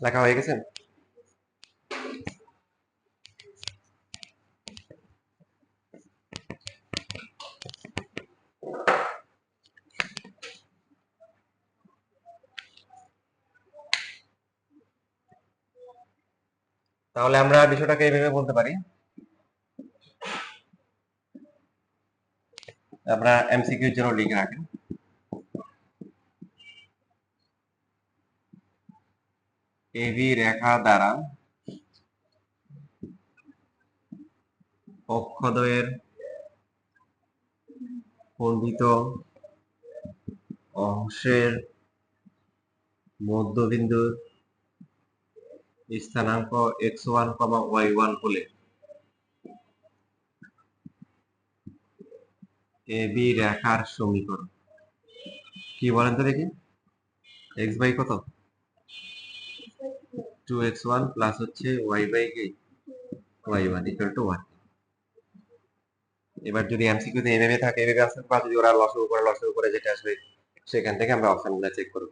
লেখা হয়ে গেছে? তাহলে আমরা বিষয়টাকে এইভাবে বলতে পারি, আমরা এমসিকিউ এর জন্য লিখে রাখেন, এবি রেখা দ্বারা অক্ষদ্বয়ের খণ্ডিত অংশের মধ্যবিন্দুর স্থানাঙ্ক x1, y1 হলে এবি রেখার সমীকরণ কি বলেন তো দেখি? x বাই কত? 2x1 প্লাস হচ্ছে y বাই কি y1 ইকুয়াল টু 1। এবার যদি এমসিকিউ তে এইভাবে থাকে, এইভাবে আসে, বা যদি ওরা লসাগু করে যেটা আসবে সেখান থেকে আমরা অপশনগুলো চেক করব।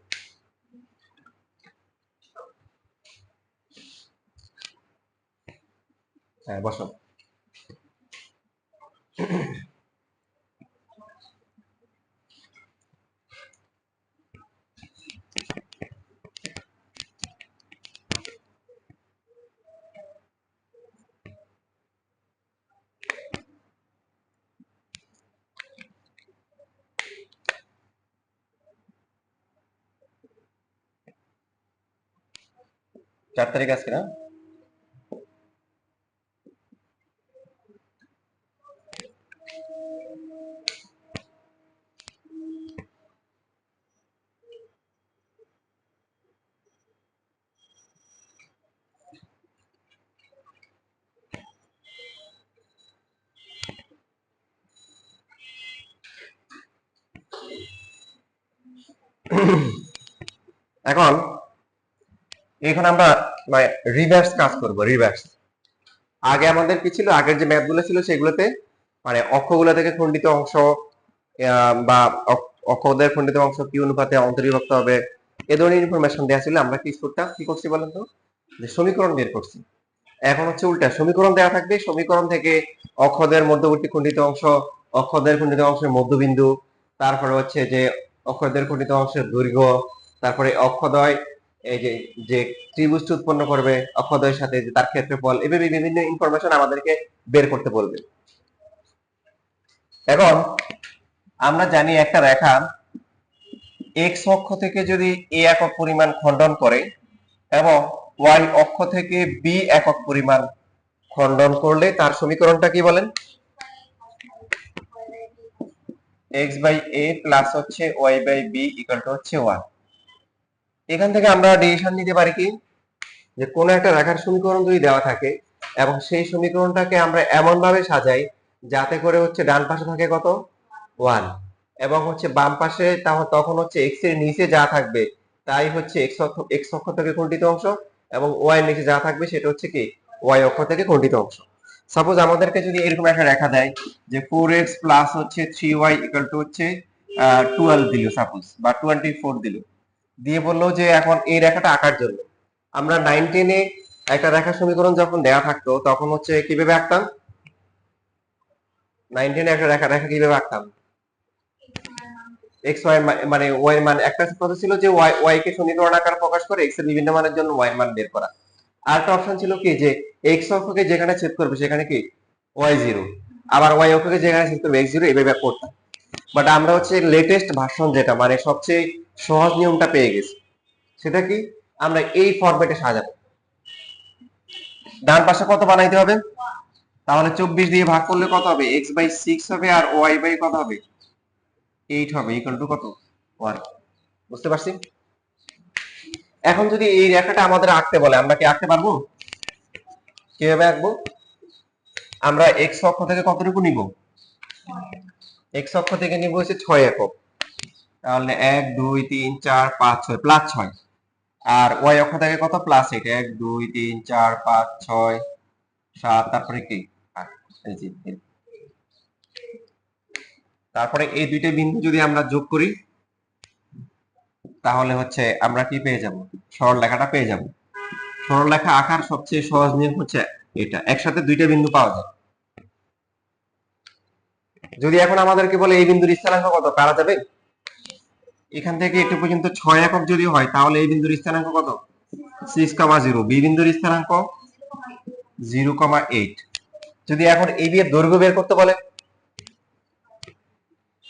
হ্যাঁ, বসো। চার তারিখ আজকে না? এখন এখন আমরা মানে রিভার্স কাজ করব, রিভার্স। আগে আমাদের কি ছিল, আগের যে ম্যাথগুলো ছিল সেগুলোতে মানে অক্ষগুলো থেকে খণ্ডিত অংশ বা অক্ষদের খণ্ডিত অংশ কি অনুপাতে অন্তর্বিভক্ত হবে, এ ধরনের ইনফরমেশন দেওয়া ছিল। আমরা কি করছি বলেন তো, যে সমীকরণ বের করছি। এখন হচ্ছে উল্টা, সমীকরণ দেওয়া থাকবে, সমীকরণ থেকে অক্ষদের মধ্যবর্তী খণ্ডিত অংশ, অক্ষদের খণ্ডিত অংশের মধ্যবিন্দু, তারপরে হচ্ছে যে অক্ষদের খণ্ডিত অংশের দৈর্ঘ্য, তারপরে অক্ষদ্বয় এই যে যে ত্রিভুজটি উৎপন্ন করবে অক্ষদ্বয়ের সাথে, যে তার ক্ষেত্রফল, এভাবে বিভিন্ন ইনফরমেশন আমাদেরকে বের করতে বলবে। এখন আমরা জানি একটা রেখা এক্স অক্ষ থেকে যদি এ একক পরিমাণ খণ্ডন করে এবং ওয়াই অক্ষ থেকে বি একক পরিমাণ খণ্ডন করলে তার সমীকরণটা কি বলেন? এক্স বাই এ প্লাস হচ্ছে y by b equal to হচ্ছে 1। এখান থেকে আমরা ডিসিশন নিতে পারি কি, যে কোনো একটা রেখার সমীকরণ যদি দেওয়া থাকে এবং সেই সমীকরণটাকে আমরা এমন ভাবে সাজাই যাতে করে হচ্ছে ডান পাশে থাকে কত 1, এবং হচ্ছে বাম পাশে তখন হচ্ছে এক্স এর নিচে যা থাকবে তাই হচ্ছে এক্স অক্ষ থেকে খণ্ডিত অংশ, এবং ওয়াই এর নিচে যা থাকবে সেটা হচ্ছে কি ওয়াই অক্ষ থেকে খণ্ডিত অংশ। সাপোজ আমাদেরকে যদি এরকম একটা রেখা দেয় যে 4x প্লাস হচ্ছে 3y ইকুয়াল টু হচ্ছে 12 দিল সাপোজ, বা 24 দিল, দিয়ে বললো যে এখন এই রেখাটা আঁকার জন্য আমরা 9-10 এ একটা রেখার সমীকরণ যখন দেওয়া থাকতো তখন হচ্ছে কিভাবে আঁকতাম? 9-10 এ একটা রেখা রেখা কিভাবে আঁকতাম? এক্স ওয়াই মানে ওয়াই এর মান একটা কথা ছিল যে ওয়াই ওয়াই কে সমীকরণ আকারে প্রকাশ করে এক্স এর বিভিন্ন মানের জন্য ওয়াই এর মান বের করা। আর একটা অপশন ছিল কি, যে এক্স অক্ষকে যেখানে ছেদ করবে সেখানে কি ওয়াই জিরো, আবার ওয়াই অক্ষকে যেখানে ছেদ করবে এক্স জিরো, এভাবে করতাম। বাট আমরা হচ্ছে লেটেস্ট ভার্সন যেটা মানে সবচেয়ে সহজ নিয়মটা পেয়ে গেছি, সেটা কি আমরা এই ফরম্যাটে সাজাবো। ডান পাশে কত বানাইতে হবে? তাহলে 24 দিয়ে ভাগ করলে কত হবে? এক্স বাই 6 হবে, আর ওয়াই বাই কত হবে? 8 হবে, ইকুয়াল টু কত 1। বুঝতে পারছি? এখন যদি এই রেখাটা আমাদের আঁকতে বলে আমরা কি আঁকতে পারবো? কিভাবে আঁকবো? আমরা এক্স অক্ষ থেকে কতটুকু নিব? এক্স অক্ষ থেকে নিব হচ্ছে 6 একক, তাহলে 1 2 3 4 5 6 প্লাস 6, আর ওয়াই অক্ষ থেকে কত প্লাস 8, 1 2 3 4 5 6 7, তারপরে কি 8। এই যে তারপরে এই দুইটা বিন্দু যদি আমরা যোগ করি তাহলে হচ্ছে আমরা কি পেয়ে যাব, সরলরেখাটা পেয়ে যাব। সরলরেখা আঁকার সবচেয়ে সহজ নিয়ম হচ্ছে এটা, একসাথে দুইটা বিন্দু পাওয়া যায়। যদি এখন আমাদেরকে বলে এই বিন্দুর স্থানাঙ্ক কত, পারা যাবে? এখান থেকে একটু পর্যন্ত 6 একক যদি হয় তাহলে এই বিন্দুর স্থানাঙ্ক কত, 6,0। বি বিন্দুর স্থানাঙ্ক 0,8। যদি এখন এই এর দৈর্ঘ্য বের করতে বলে,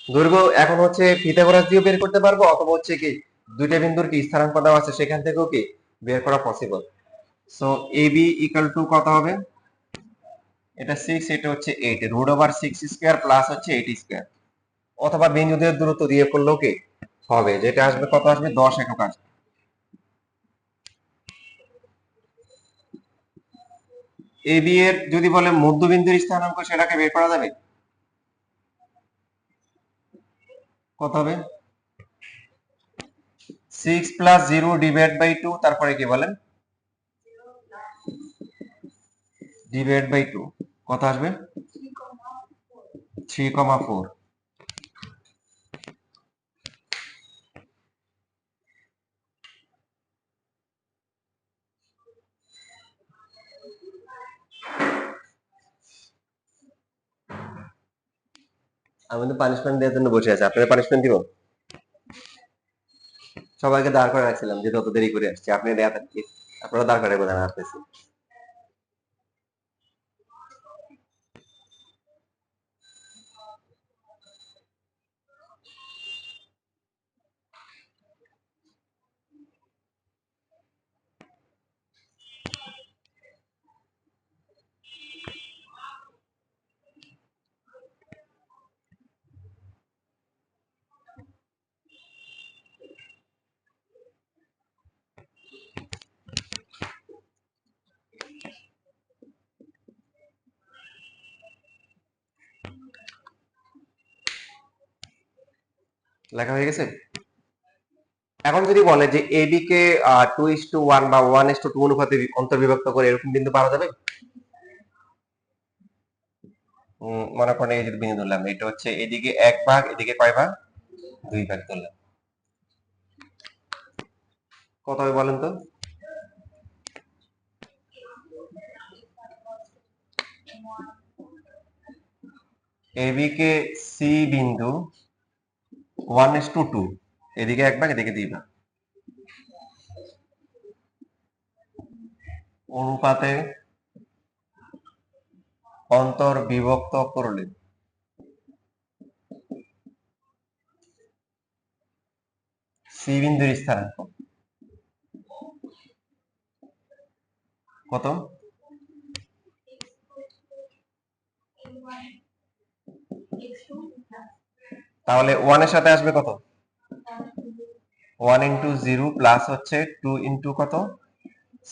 দৈর্ঘ্য এখন হচ্ছে পিথাগোরাস দিয়ে বের করতে পারবো, অথবা হচ্ছে কি দুইটা বিন্দুর কি স্থানাঙ্ক দেওয়া আছে সেখান থেকেও কি বের করা possible. So a b equal to কত হবে, এটা 6, এটা হচ্ছে 8, √6 স্কয়ার প্লাস হচ্ছে 8 স্কয়ার, অথবা বিন্দুদের দূরত্ব দিয়ে করলেও কি হবে, যেটা আসবে কত আসবে, 10 একক আসবে। এবি এর যদি বলে মধ্যবিন্দুর স্থানাঙ্ক সেটাকে বের করা যাবে, কত হবে, 6 প্লাস 0 ডিভাইড বাই 2, তারপরে কি বলেন ডিভাইড বাই 2, কত আসবে 3,4। আমি তো পানিশমেন্ট দেওয়ার জন্য বসে আছি, আপনাদের পানিশমেন্ট দিব? সবাইকে দাঁড় করে রাখছিলাম যে তত দেরি করে আসছে, আপনি দেয়া থাকতে আপনারা দাঁড় করে বোঝানো আসতেছি। লেখা হয়ে গেছে। এখন যদি বলে যে এবি কে 2:1 বা 1:2 অনুপাতে অন্তর্বিভক্ত করে এরকম বিন্দু পাওয়া যাবে, মনে করেন এই যে বিন্দু ধরলাম, এটা হচ্ছে এদিকে 1 ভাগ, এদিকে কয় ভাগ, 2 ভাগ ধরলাম, কত হবে বলেন তো? এবি কে সি বিন্দু 1:2, এদিকে 1 ভাগ, এদিকে 2 ভাগ অনুপাতে অন্তর্বিভক্ত করলে সি বিন্দুর স্থানাঙ্ক কত, তাহলে 1 এর সাথে আসবে কত, 1 ইন্টু 0 প্লাস হচ্ছে 2 ইন্টু কত,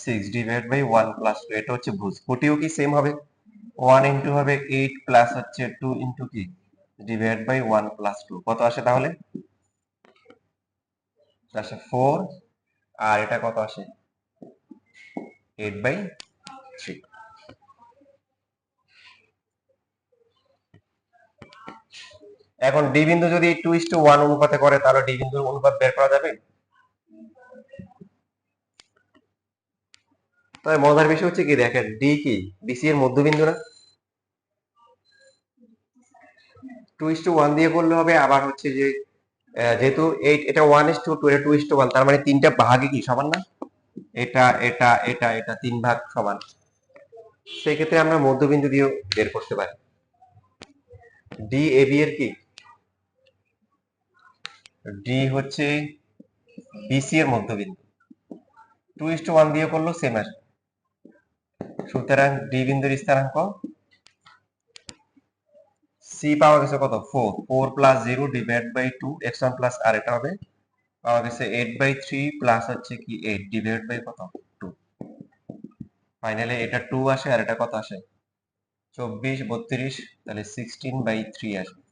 6 ডিভাইড বাই 1 প্লাস 2, এটা হচ্ছে ভুজ। কোটিও কি সেম হবে, 1 ইন্টু হবে 8 প্লাস হচ্ছে 2 ইন্টু কি ডিভাইড বাই 1 প্লাস 2, কত আসে তাহলে, আসে 4, আর এটা কত আসে 8/3। এখন ডি বিন্দু যদি 2:1 অনুপাতে করে তাহলে ডি বিন্দুর অনুপাত বের করা যাবে। তবে মজার বিষয় হচ্ছে কি দেখেন, ডি কি বিসি এর মধ্যবিন্দু না, 2:1 দিয়ে করলে হবে, আবার হচ্ছে যে যেহেতু এটা 1:2, এটা 2:1, তার মানে তিনটা ভাগই কি সমান না, এটা এটা এটা এটা 3 ভাগ সমান, সেই ক্ষেত্রে আমরা মধ্যবিন্দু দিয়েও বের করতে পারি। ডি এ বি এর কি, ডি হচ্ছে বিসি এর মধ্যবিন্দু, 2:1 দিয়ে করলেও সেম আসবে। সুতরাং ডি বিন্দুর স্থানাঙ্ক সি পাওয়া গেছে কত, 4 plus 0 divide by 2 x1 plus আর এটা হবে পাওয়া গেছে 8/3 প্লাস হচ্ছে কি 8 ডিভাইড বাই কত 2, ফাইনালি এটা 2 আসে আর এটা কত আসে 24, 32, তাহলে 16/3 আসবে।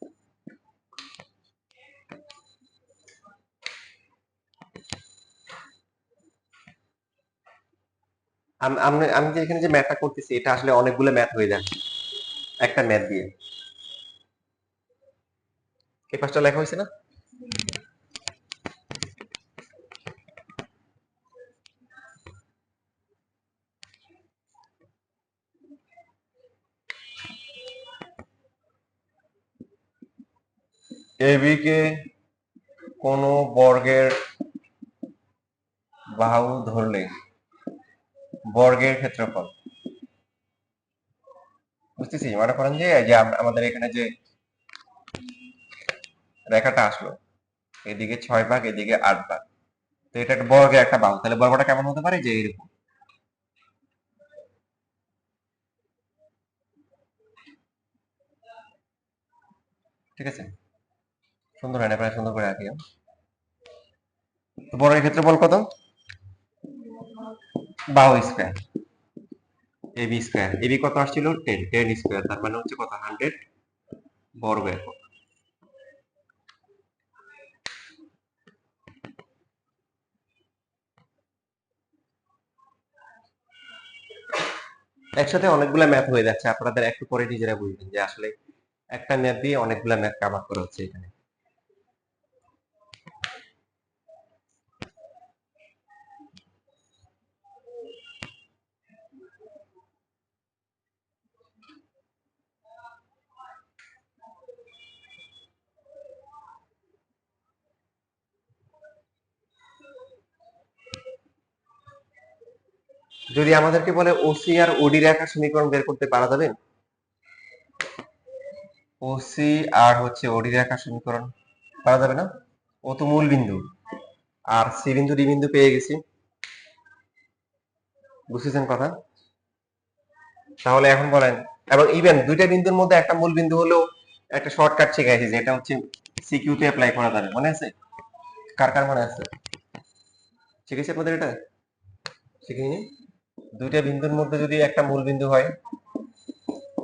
আমি যে এখানে যে ম্যাথটা করতেছি এটা আসলে অনেকগুলো ম্যাথ হয়ে যাচ্ছে একটা ম্যাথ দিয়ে। পাঁচটা লেখা হয়েছে না? এবি কে কোন বর্গের বাহু ধরলে বর্গের ক্ষেত্রফল, বুঝতেছি? মনে করেন যে আমাদের এখানে যে রেখাটা আসলো, এদিকে 6 ভাগ, এদিকে 8 ভাগ, তো এটা একটা বর্গের একটা বাহু, তাহলে বর্গটা কেমন হতে পারে? যে এরকম, ঠিক আছে? সুন্দর হয় না? প্রায় সুন্দর করে আঁকি। বর্গের ক্ষেত্রফল কত? বাহু স্কয়ার, এবি স্কয়ার। এবি কত আসছিল? 10, 10 স্কয়ার, তার মানে হচ্ছে কত? 100 বর্গ একক। একসাথে অনেকগুলা ম্যাথ হয়ে যাচ্ছে, আপনাদের একটু পরে নিজেরা বুঝবেন যে আসলে একটা ম্যাথ দিয়ে অনেকগুলা ম্যাথ কাভার করা হচ্ছে এখানে। যদি আমাদেরকে বলে ওসি আর ওডি রেখার সমীকরণ বের করতে পারা যাবে? ওসি আর হচ্ছে ওডি রেখার সমীকরণ পারা যাবে না? ও তো মূল বিন্দু, আর সি বিন্দু ডি বিন্দু পেয়ে গেছি, বুঝতেছেন কথা? তাহলে এখন বলেন, এবং ইভেন দুইটা বিন্দুর মধ্যে একটা মূল বিন্দু হলেও একটা শর্টকাট শিখাইছি, যেটা হচ্ছে সিকিউ তে অ্যাপ্লাই করা যাবে, মনে আছে? কার কার মনে আছে? শিখেছি আপনাদের এটা? শিখিনি? দুইটা বিন্দুর মধ্যে যদি একটা মূল বিন্দু হয়,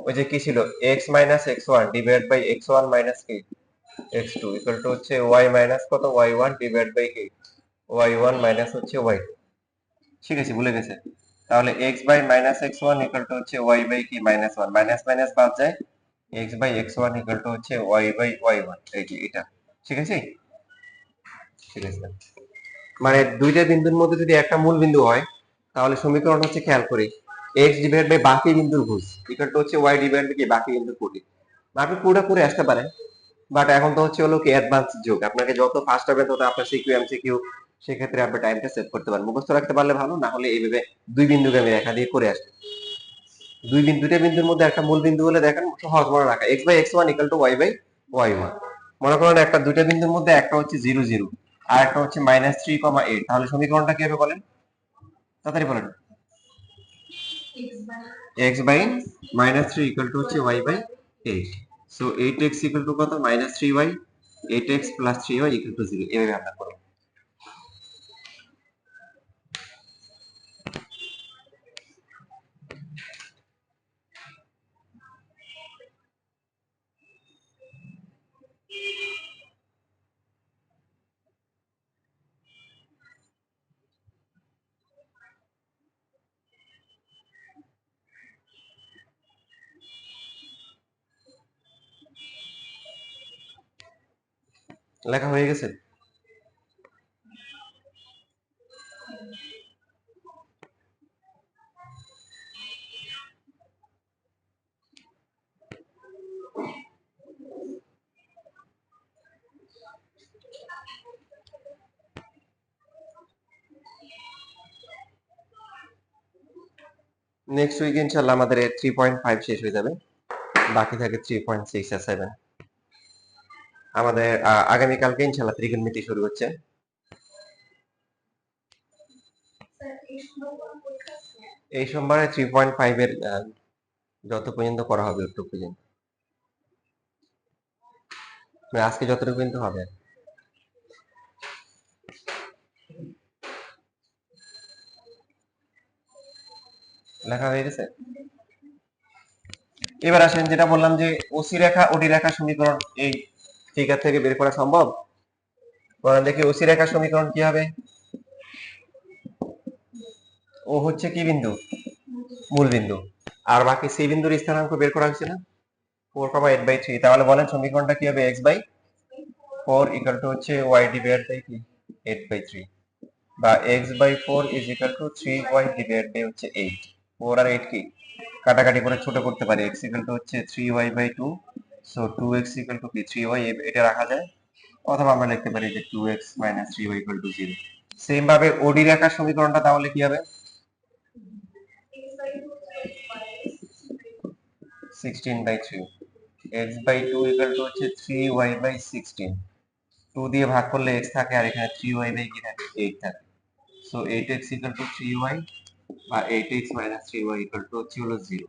ওই যে কি ছিল, x minus x one divide by x one minus কে এক্স টু ইকুয়াল টু হচ্ছে y মাইনাস কত, ওয়াই ওয়ান ডিভাইড বাই কে ওয়াই ওয়ান মাইনাস হচ্ছে ওয়াই টু। ঠিক আছে, ভুলে গেছে? তাহলে x by minus x one equal to হচ্ছে y বাই কি মাইনাস ওয়ান, মাইনাস মাইনাস বাদ যায়, x by x one equal to হচ্ছে y বাই ওয়াই ওয়ান। এই যে এটা, ঠিক আছে? ঠিক আছে, মানে দুইটা বিন্দুর মধ্যে যদি একটা মূল বিন্দু হয়, তাহলে সমীকরণ হচ্ছে, খেয়াল করি, x ডিভাইড বাই বাকি বিন্দুর ভুজ ইকুয়াল টু হচ্ছে y ডিভাইড বাই কি বাকি বিন্দুর কোটি। আপনি পুরোটা করে আসতে পারেন, বাট এখন তো হচ্ছে হলো কি অ্যাডভান্স যুগ, আপনাকে যত ফাস্ট হবে তত আপনার সিকিউ এমসিকিউ, সেক্ষেত্রে আপনি টাইমটা সেভ করতে পারেন, মুখস্থ রাখতে পারলে ভালো, না হলে এইভাবে দুই বিন্দুকে আমি রেখা দিয়ে করে আসবো। দুইটা বিন্দুর মধ্যে একটা মূল বিন্দু হলে দেখেন সহজ মনে রাখা, x by x one equal to y by y one. মনে করেন একটা দুইটা বিন্দুর মধ্যে একটা হচ্ছে 0 0 আর একটা হচ্ছে -3,8, তাহলে সমীকরণটা কি হবে বলেন? তাড়াতাড়ি বলেন। x বাই -3 ইকুয়াল টু হচ্ছে y by 8, so 8x equal to কত? -3y, 8x plus 3y equal to 0। এভাবে আমরা করব। লেখা হয়ে গেছে? নেক্সট উইক ইনশাআল্লাহ আমাদের 3.5 শেষ হয়ে যাবে, বাকি থাকে 3.6 আর 7। আমাদের আগামীকালকে ইনশাআল্লাহ ত্রিকোণমিতি শুরু হচ্ছে। এই সোমবারে 3.5 এর যত পর্যন্ত করা হবে ওটুকু পর্যন্ত, মানে আজকে যতটুকু পর্যন্ত হবে। লেখা হয়ে গেছে? এবার আসেন, যেটা বললাম যে ওসি রেখা ওডি রেখা সমীকরণ এই ফিগার থেকে বের করা সম্ভব? বলেন দেখি, ওসি রেখার সমীকরণ কি হবে? ও হচ্ছে কি বিন্দু? মূল বিন্দু। আর বাকি সি বিন্দুর স্থানাঙ্ক বের করা হয়েছে না, 4,8/3। তাহলে বলেন সমীকরণটা কি হবে? x বাই 4 ইকুয়াল টু হচ্ছে y ডিভাইড বাই কি 8/3, বা x/4 is equal to 3y divide by হচ্ছে 8। 4 আর 8 কি কাটাকাটি করে ছোট করতে পারি, x ইকুয়াল টু হচ্ছে 3y/2, so 2x equal to কি 3y, এটা রাখা যায়। অথবা আমরা লিখতে পারি যে 2x - 3y equal to 0। Same ভাবে ওডি রেখার সমীকরণটা তাহলে কি হবে 16/3, x/2 ইকুয়াল টু হচ্ছে 3y/16, 2 দিয়ে ভাগ করলে x থাকে আর এখানে 3y বাই কি থাকে 8 থাকে, so 8x equal to 3y, বা 8x - 3y ইকুয়াল টু হচ্ছে হলো 0।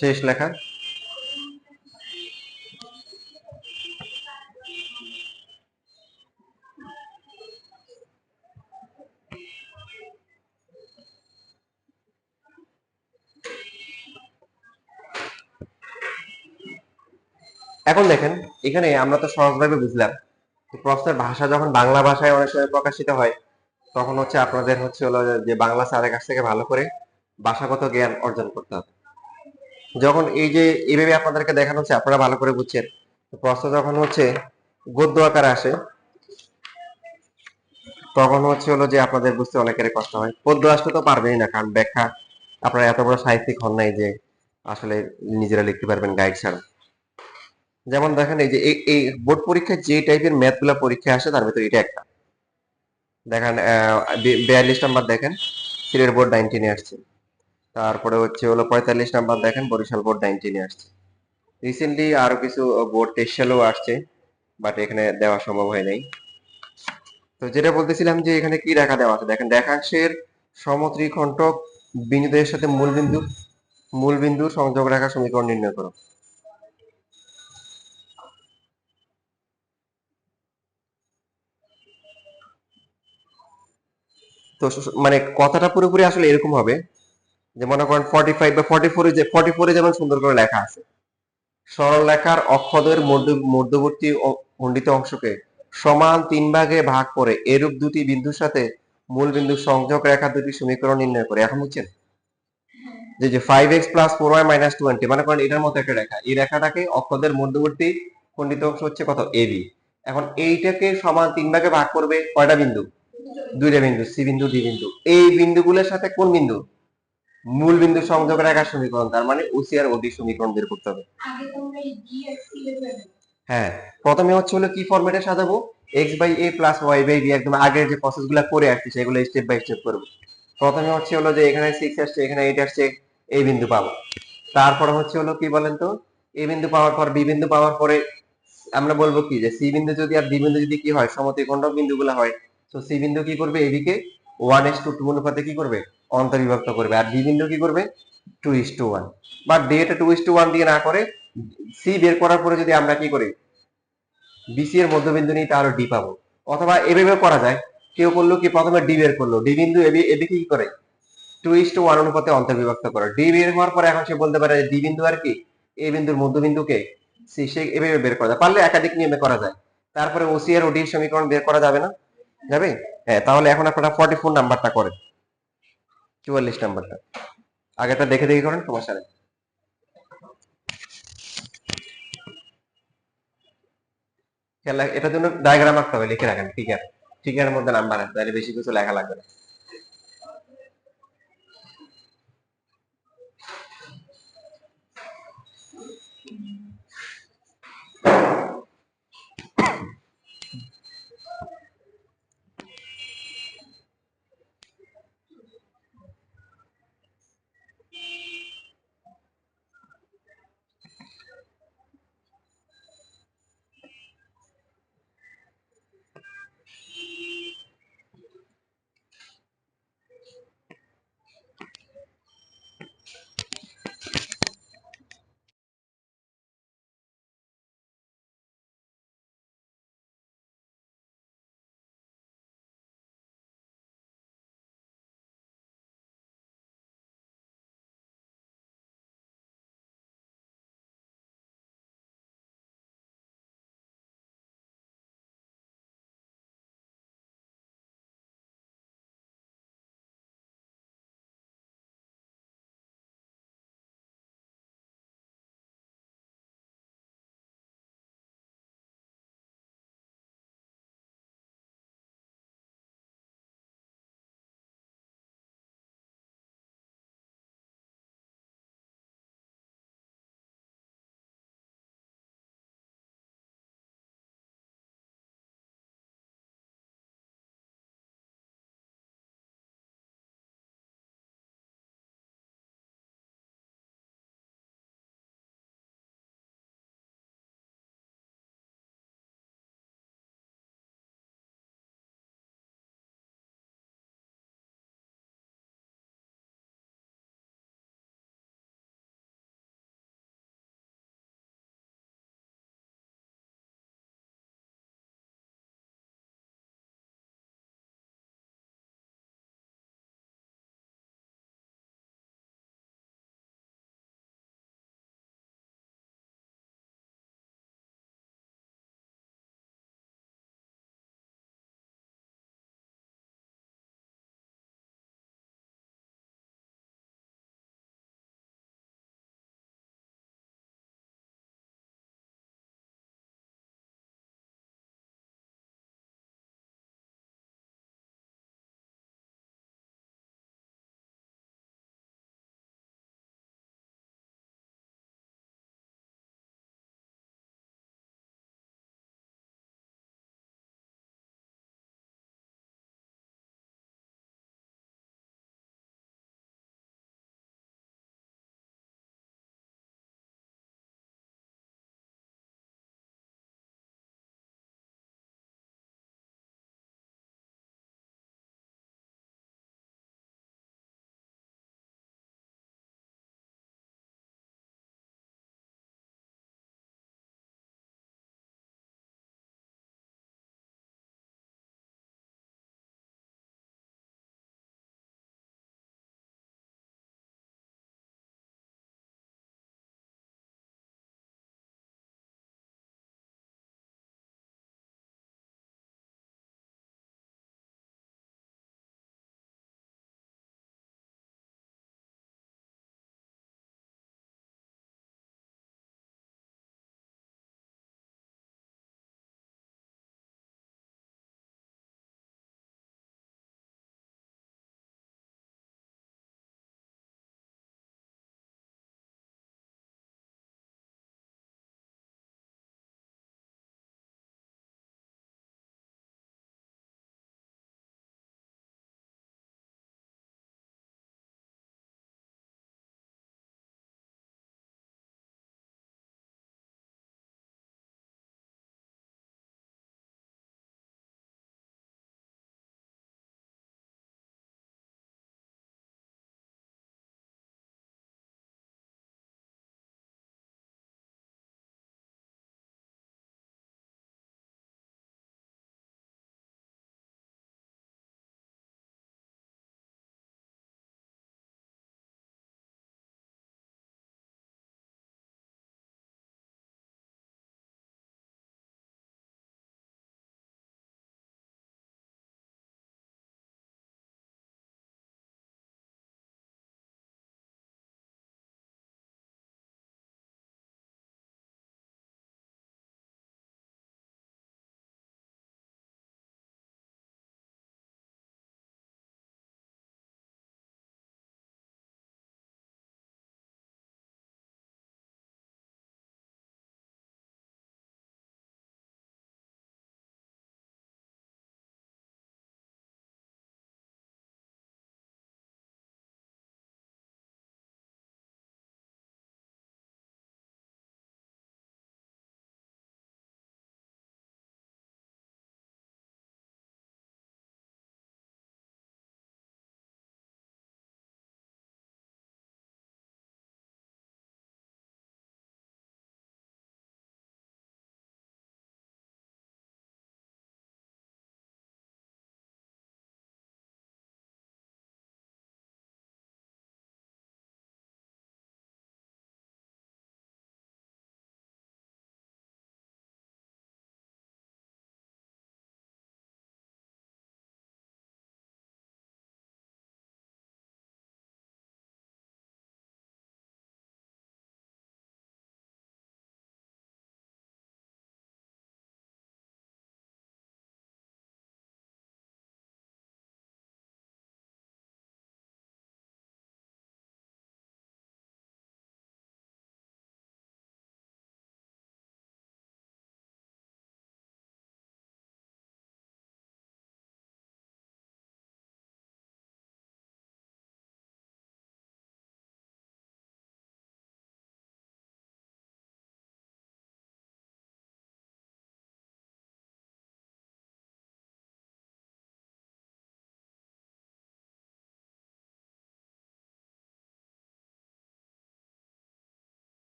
শেষ লেখা। এখন দেখেন এখানে আমরা তো সহজভাবে বুঝলাম প্রশ্নের ভাষা যখন বাংলা ভাষায় অনেক সময় প্রকাশিত হয়, তখন হচ্ছে আপনাদের হচ্ছে হলো যে বাংলা স্যারের কাছ থেকে ভালো করে ভাষাগত জ্ঞান অর্জন করতে হবে। যখন এই যে এইভাবে আপনাদেরকে দেখানো হচ্ছে আপনারা ভালো করে বুঝছেন, প্রশ্ন যখন হচ্ছে গদ্য আকারে আসে তখন হচ্ছে হলো যে আপনাদের বুঝতে অনেকেরই কষ্ট হয়। পদ্য আসলে তো পারবেই না, কারণ ব্যাখ্যা আপনারা এত বড় সাহিত্যিক হন নাই যে আসলে নিজেরা লিখতে পারবেন গাইড ছাড়া। যেমন দেখেন এই যে এই বোর্ড পরীক্ষায় যে টাইপের ম্যাথ গুলা পরীক্ষা আসে তার ভিতরে এটা একটা। দেখেন 42 নাম্বার দেখেন সিলেট বোর্ড 19 আসছে, তারপরে হচ্ছে হলো 45 নাম্বার দেখেন বরিশাল বোর্ড 19 আসছে। রিসেন্টলি আরো কিছু বোর্ড 23 সালেও আসছে, বাট এখানে দেওয়া সম্ভব হয় নাই। তো যেটা বলতেছিলাম যে এখানে কি রেখা দেওয়া আছে, দেখেন রেখাংশের সমত্রিখণ্ডক বিন্দুদের সাথে মূল বিন্দুর সংযোগ রেখা সমীকরণ নির্ণয় করো। তো মানে কথাটা পুরোপুরি আসলে এরকম হবে যে মনে করেন 45 বা 44 যেমন সুন্দর করে লেখা আছে, সরলরেখার অক্ষদ্বয়ের মধ্যবর্তী খণ্ডিত অংশকে সমান 3 ভাগে ভাগ করে এরূপ দুটি বিন্দুর সাথে মূল বিন্দুর সংযোগ রেখা দুটি সমীকরণ নির্ণয় করে। এখন বুঝছেন যে 5x + 4y - 20, মানে করেন এটার মতো একটা রেখা, এই রেখাটাকে অক্ষদের মধ্যবর্তী খণ্ডিত অংশ হচ্ছে কত AB। এখন এইটাকে সমান 3 ভাগে ভাগ করবে কয়টা বিন্দু, দুইটা বিন্দু, সি বিন্দু ডি বিন্দু। এই বিন্দুগুলোর সাথে কোন বিন্দু মূল বিন্দু সংযোগ রেখার সমীকরণ, তার মানে ওসি আর ওডি সমীকরণ বের করতে হবে। হ্যাঁ, প্রথমে হচ্ছে হলো কি ফরম্যাটে সাজাবো, x/a + y/b, একদম আগের যে প্রসেসগুলো করে আসছি সেগুলো স্টেপ বাই স্টেপ করব। প্রথমে হচ্ছে হলো যে এখানে 6 আসছে, এখানে 8 আসছে, এই বিন্দু পাবো। তারপরে হচ্ছে হলো কি বলেন তো, এ বিন্দু পাওয়ার পর বি বিন্দু পাওয়ার পরে আমরা বলবো কি যে সি বিন্দু যদি আর ডি বিন্দু যদি কি হয় সমদ্বিখণ্ডক বিন্দুগুলো হয়, তো সি বিন্দু কি করবে এবি কে 1:2 অনুপাতে কি করবে অন্তর্বিভক্ত করবে, আর ডি বিন্দু কি করবে 2:1। বা ডি এটা 2:1 দিয়ে না করে সি বের করার পরে যদি আমরা কি করি বিসি এর মধ্যবিন্দু নিই তাহলে ডি পাবো। অথবা এভাবে করা যায়, কেউ করলো কি প্রথমে ডি বের করলো, ডি বিন্দু এবি এবি কি করে 2:1 অনুপাতে অন্তর্বিভক্ত করো। ডি বের হওয়ার পরে এখন সে বলতে পারে ডি বিন্দু আর কি এ বিন্দুর মধ্যবিন্দুকে সি, সে এভাবে বের করা যায়, পারলে একাধিক নিয়মে করা যায়। তারপরে ওসি আর ওডি সমীকরণ বের করা যাবে না, যাবে? হ্যাঁ, তাহলে এখন আপনারা 44 নাম্বারটা করেন, 44 নাম্বারটা আগেটা দেখে দেখে করেন, সমস্যা নেই। এটার জন্য ডায়াগ্রাম আঁকতে হবে, লিখে রাখেন ফিগার, ফিগারের মধ্যে নাম্বার আছে, তাহলে বেশি কিছু লেখা লাগবে না।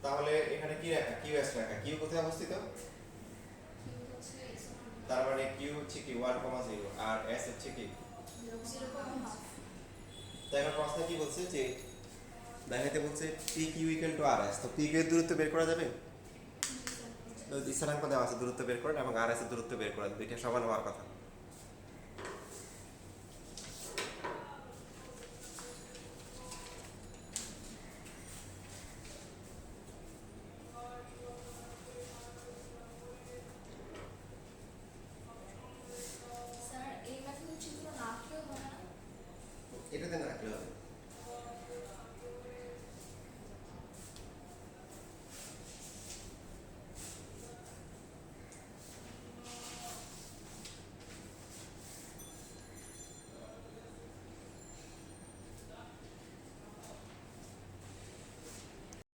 তাহলে এখানে কি রেখা কিউ এস রেখা কিউ কোথায় অবস্থিত তার মানে কিউ হচ্ছে কি 1,0 আর এস হচ্ছে কি তাই এবার প্রশ্নে কি বলছে যে দেখাইতে বলছে p q equal to r s তো পি কিউ এর দূরত্ব বের করা যাবে তো স্থানাঙ্ক দেওয়া আছে দূরত্ব বের করেন এবং আর এস এর দূরত্ব বের করেন দুইটা সমান হওয়ার কথা